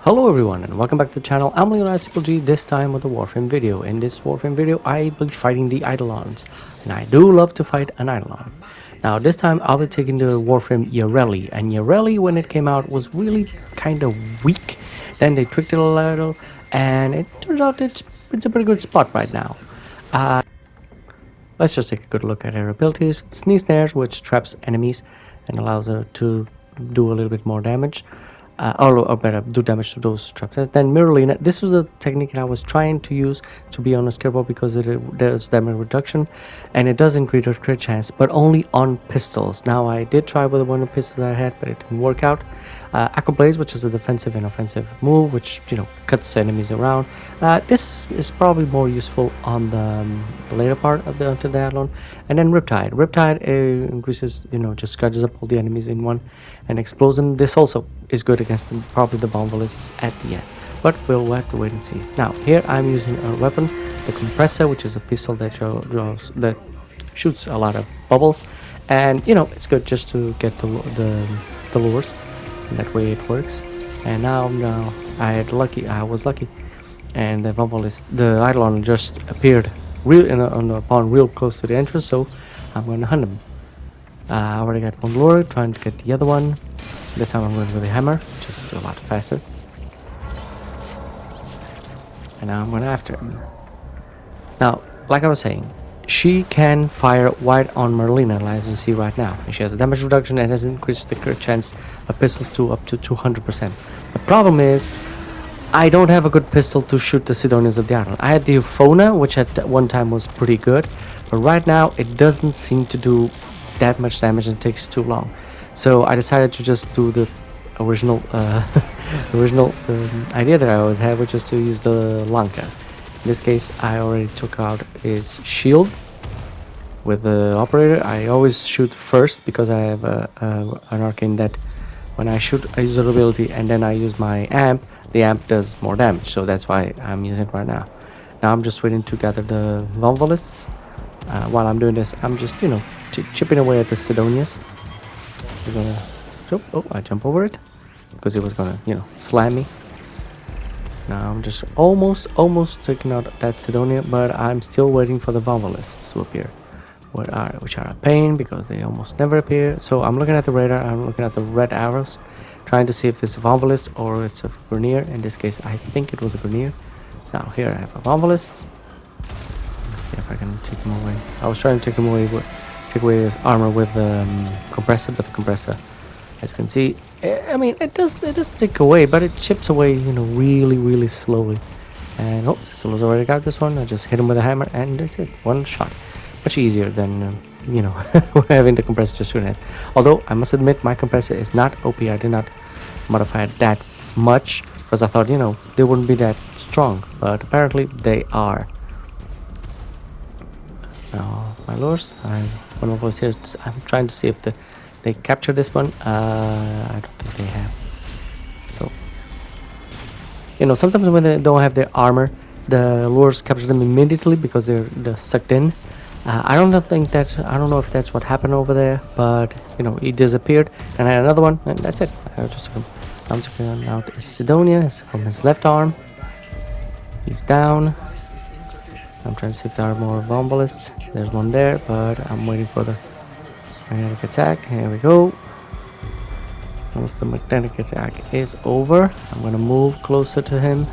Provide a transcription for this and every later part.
Hello everyone and welcome back to the channel. I'm Yareli, this time with a Warframe video. In this Warframe video I will be fighting the Eidolons, and I do love to fight an Eidolon. Now this time I'll be taking the Warframe Yareli, and Yareli when it came out was really kind of weak. Then they tweaked it a little and it turns out it's a pretty good spot right now. Let's just take a good look at her abilities. Sneeze Snares, which traps enemies and allows her to do a little bit more damage. Or better, do damage to those structures. Then Merulina, this was a technique that I was trying to use, to be honest, careful, because it does damage reduction and it does increase your crit chance, but only on pistols. Now I did try with one of the pistols that I had, but it didn't work out. Aqua Blaze, which is a defensive and offensive move, which cuts enemies around. This is probably more useful on the later part of the Eidolon. And then Riptide. Riptide increases, just scratches up all the enemies in one and explodes them. This also is good against probably the bomb ballists at the end, but we'll have to wait and see. Now here I'm using a weapon, the compressor, which is a pistol that shoots a lot of bubbles, and it's good just to get the lures, and that way it works. And now I was lucky, and the Eidolon just appeared upon real close to the entrance, so I'm going to hunt him. I already got one lure, trying to get the other one. This time I'm going with a hammer, which is a lot faster. And now I'm going after him. Now, like I was saying, she can fire wide on Merulina, as you see right now. And she has a damage reduction and has increased the crit chance of pistols to up to 200%. The problem is, I don't have a good pistol to shoot the Sidonians of the Island. I had the Euphona, which at one time was pretty good, but right now it doesn't seem to do that much damage and takes too long. So I decided to just do the original idea that I always had, which is to use the Lanka. In this case, I already took out his shield with the operator. I always shoot first because I have an arcane that when I shoot, I use the ability, and then I use my amp. The amp does more damage, so that's why I'm using it right now. Now I'm just waiting to gather the Volvalists. While I'm doing this, I'm just chipping away at the Sidonians. He's gonna jump. Oh, I jump over it because he was gonna slam me. Now I'm just almost taking out that Sidonia, but I'm still waiting for the Volvalists to appear, which are a pain because they almost never appear. So I'm looking at the radar, I'm looking at the red arrows, trying to see if it's a Volvalist or it's a Grenier. In this case, I think it was a Grenier. Now here I have a Volvalist. Let's see if I can take him away. I was trying to take him away, take away his armor with the compressor, but the compressor, as you can see, I mean, it does take away, but it chips away, really slowly. And oh, Silo's already got this one. I just hit him with a hammer, and that's it. One shot. Much easier than having the compressor just shooting it. Although I must admit, my compressor is not OP. I did not modify it that much because I thought they wouldn't be that strong, but apparently they are. Now my lures, I'm trying to see if they capture this one. I don't think they have. So sometimes when they don't have their armor, the lures capture them immediately because they're sucked in. I don't know if that's what happened over there, but he disappeared, and I had another one, and that's it. I'm checking out his Sidonia from his left arm. He's down. I'm trying to see if there are more Vombalists. There's one there, but I'm waiting for the magnetic attack. Here we go. Once the magnetic attack is over, I'm gonna move closer to him.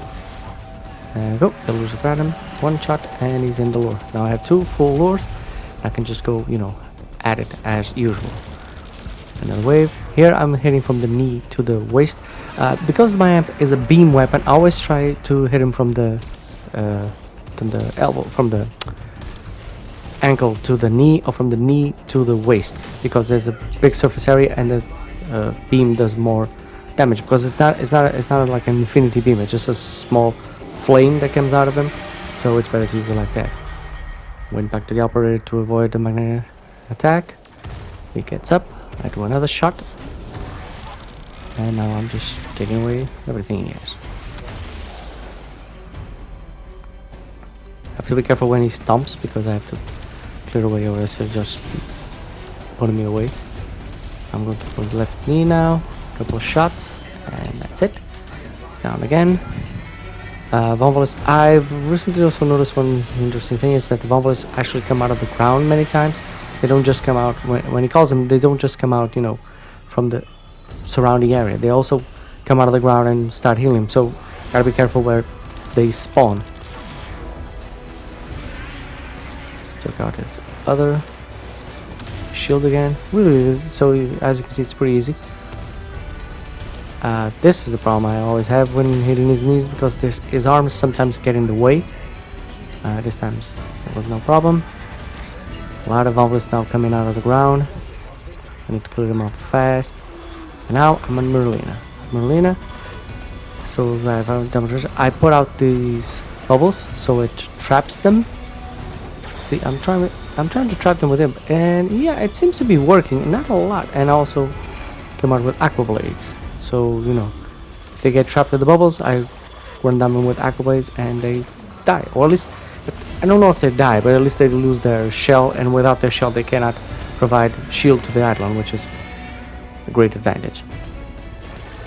There we go. The lures got him. One shot, and he's in the lure. Now I have two full lures. I can just go, at it as usual. Another wave. Here I'm hitting from the knee to the waist. Because my amp is a beam weapon, I always try to hit him from the elbow, from the ankle to the knee, or from the knee to the waist, because there's a big surface area and the beam does more damage, because it's not like an infinity beam. It's just a small flame that comes out of him, so it's better to use it like that. Went back to the operator to avoid the magnetic attack. He gets up. I do another shot, and now I'm just taking away everything he has. I have to be careful when he stomps because I have to clear away, or else he'll just putting me away. I'm going for the left knee now. Couple of shots, and that's it. Down again. Vomvolus, I've recently also noticed one interesting thing is that the Vomvolus actually come out of the ground many times. They don't just come out, when he calls them, they don't just come out, you know, from the surrounding area. They also come out of the ground and start healing him, so gotta be careful where they spawn. Check out his other shield again. Really, so as you can see, it's pretty easy. This is a problem I always have when hitting his knees because his arms sometimes get in the way. This time there was no problem. A lot of Vomvolus now coming out of the ground. I need to clear them off fast. And now I'm on Merulina. Merulina. So I put out these bubbles so it traps them. See, I'm trying to trap them with him, and yeah, it seems to be working. Not a lot, and also come out with aqua blades. So, you know, if they get trapped with the bubbles, I run them with aqua blades and they die. Or at least, I don't know if they die, but at least they lose their shell, and without their shell they cannot provide shield to the Eidolon, which is a great advantage.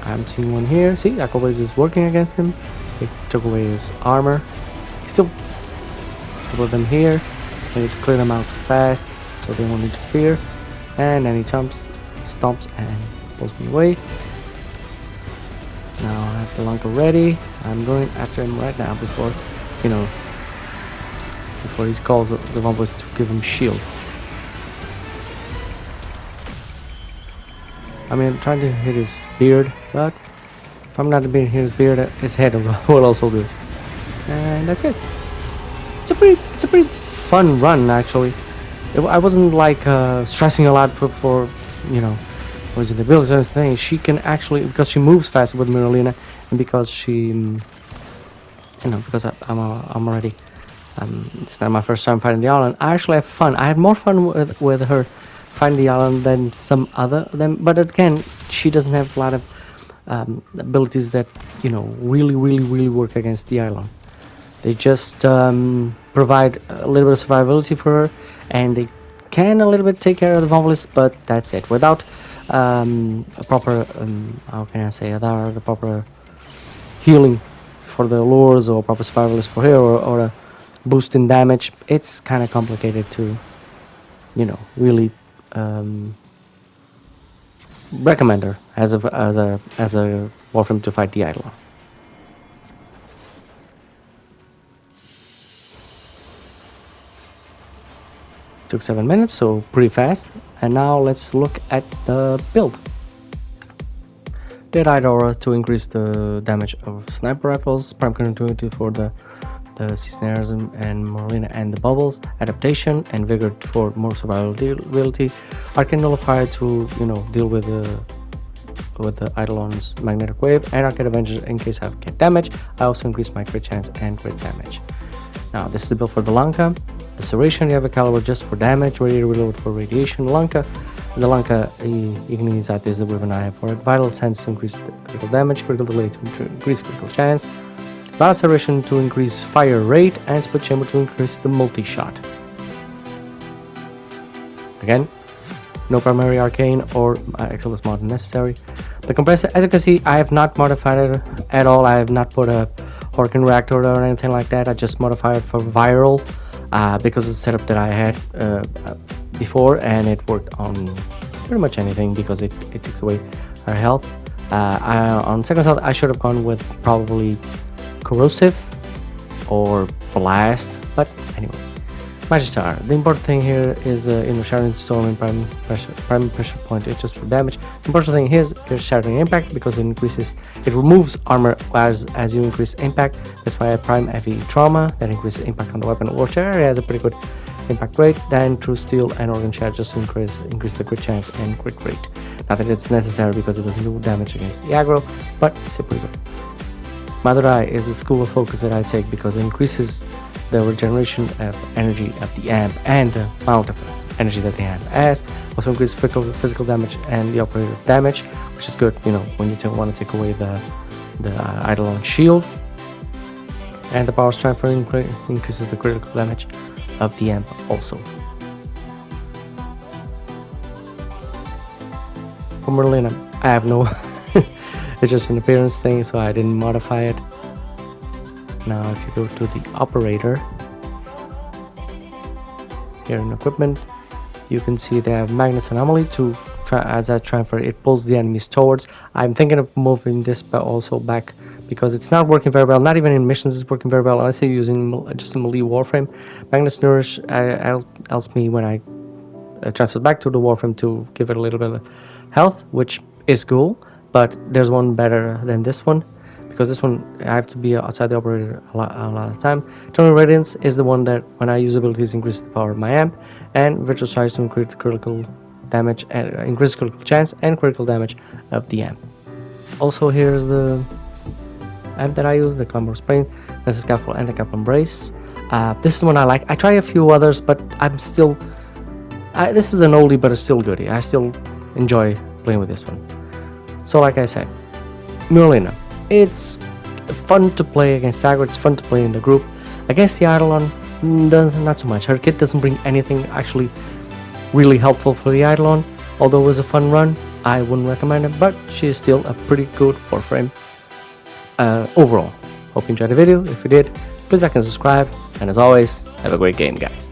I'm seeing one here. See, aqua blades is working against him. They took away his armor. Still put them here. I need to clear them out fast so they won't interfere. And then he stomps and pulls me away. Now I have the Lanka ready. I'm going after him right now before, you know, before he calls the Vomvolus to give him shield. I mean, I'm trying to hit his beard, but if I'm not hitting his beard, his head will also do. And that's it. It's a pretty fun run actually. I wasn't like stressing a lot for you know, was it the ability or thing. She can actually, because she moves fast with Merulina, and because she, you know, because I'm already, it's not my first time fighting the island. I actually have fun. I had more fun with her fighting the island than some other them. But again, she doesn't have a lot of abilities that, you know, really work against the island. They just provide a little bit of survivability for her, and they can a little bit take care of the Vomvolus, but that's it. Without a proper, how can I say, without the proper healing for the lures or proper survivalist for her, or a boost in damage, it's kind of complicated to, you know, really recommend her as a Warframe to fight the Eidolon. Took 7 minutes, so pretty fast. And now let's look at the build. Dead Aurora to increase the damage of sniper rifles, prime continuity for the sea snares and Merulina and the bubbles, adaptation and vigor for more survivability, arcane nullifier to, you know, deal with the Eidolon's magnetic wave, and arcade avengers in case I get damage. I also increase my crit chance and crit damage. Now this is the build for the Lanka. The Serration, you have a caliber just for damage, ready to reload for radiation. Lanka, the Lanka, you can use that as a weapon I have for it. Vital Sense to increase the critical damage, critical delay to increase critical chance, Laceration to increase fire rate, and Split Chamber to increase the multi-shot. Again, no primary arcane or Excellence mod necessary. The compressor, as you can see, I have not modified it at all. I have not put a Horkin reactor or anything like that. I just modified it for viral. Because of the setup that I had before, and it worked on pretty much anything because it takes away our health. On second thought, I should have gone with probably corrosive or blast, but anyway, Magister. The important thing here is Shattering Storm and prime pressure point. It's just for damage. The important thing here is Shattering Impact because it removes armor as you increase impact. That's why I prime heavy trauma that increases impact on the weapon or chair. It has a pretty good impact rate. Then True Steel and Organ Shatter just to increase the crit chance and crit rate. Not that it's necessary because it doesn't do damage against the aggro, but it's pretty good. Mother Eye is the school of focus that I take because it increases the regeneration of energy of the amp and the amount of energy that the amp has. Also increases physical damage and the operative damage, which is good, you know, when you want to take away the Eidolon shield. And the power transfer increases the critical damage of the amp also. For Merulina, I have no It's just an appearance thing, so I didn't modify it. Now if you go to the operator here in equipment, you can see they have Magnus Anomaly to as I transfer it pulls the enemies towards. I'm thinking of moving this but also back because it's not working very well. Not even in missions it's working very well unless you're using just a melee Warframe. Magnus Nourish helps me when I transfer back to the Warframe to give it a little bit of health, which is cool, but there's one better than this one, because this one I have to be outside the operator a lot of time. Eternal Radiance is the one that when I use abilities increases the power of my amp, and Virtual Strike to increase critical damage and increase critical chance and critical damage of the amp. Also here's the amp that I use, the Clamor Spring, there's a Scaffold and the Cap Embrace. This is one I like. I try a few others, but I'm still this is an oldie but it's still goodie. I still enjoy playing with this one. So like I said, Merulina, it's fun to play against Dagger, it's fun to play in the group. Against the Eidolon, not so much. Her kit doesn't bring anything actually really helpful for the Eidolon. Although it was a fun run, I wouldn't recommend it, but she is still a pretty good Warframe overall. Hope you enjoyed the video. If you did, please like and subscribe, and as always, have a great game, guys.